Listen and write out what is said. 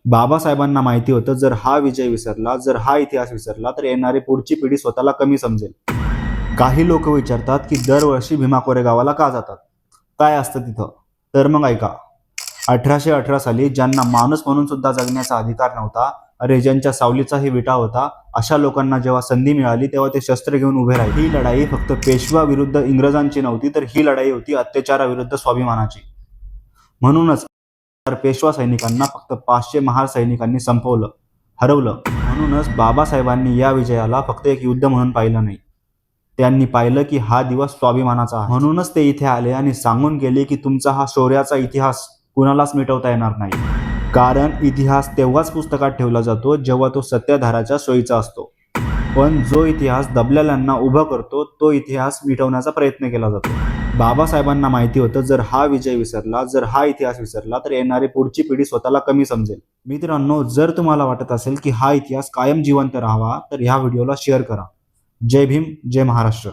बाबासाहेबांना माहिती होतं जर हा विजय विसरला, जर हा इतिहास विसरला तर येणारी पुढची पिढी स्वतःला कमी समजेल. काही लोक विचारतात की दरवर्षी भीमा कोरेगावाला का जातात, काय असतं तिथं? तर मग ऐका. 1818 साली ज्यांना माणूस म्हणून सुद्धा जगण्याचा अधिकार नव्हता, अरे ज्यांच्या सावलीचाही विटा होता, अशा लोकांना जेव्हा संधी मिळाली तेव्हा ते शस्त्र घेऊन उभे राहिले. ही लढाई फक्त पेशवा विरुद्ध इंग्रजांची नव्हती, तर ही लढाई होती अत्याचाराविरुद्ध स्वाभिमानाची. म्हणूनच पेशवा सैनिकांना फक्त 500 महार सैनिकांनी संपवलं, हरवलं. म्हणूनच बाबासाहेबांनी या विजयाला फक्त एक युद्ध म्हणून पाहिलं नाही, त्यांनी पाहिलं की हा दिवस स्वाभिमानाचा आहे. म्हणूनच ते इथे आले आणि सांगून गेले की तुमचा हा शौर्याचा इतिहास कुणालाच मिटवता येणार नाही. कारण इतिहास तेव्हाच पुस्तकात ठेवला जातो जेव्हा तो सत्याधाराच्या सोयीचा असतो, पण जो इतिहास दबलेल्यांना उभं करतो तो इतिहास मिटवण्याचा प्रयत्न केला जातो. बाबासाहेबांना माहिती होतं जर हा विजय विसरला, जर हा इतिहास विसरला तर येणारी पुढची पिढी स्वतःला कमी समजेल. मित्रांनो, जर तुम्हाला वाटत असेल की हा इतिहास कायम जिवंत राहावा तर ह्या व्हिडिओला शेअर करा. जय भीम, जय महाराष्ट्र.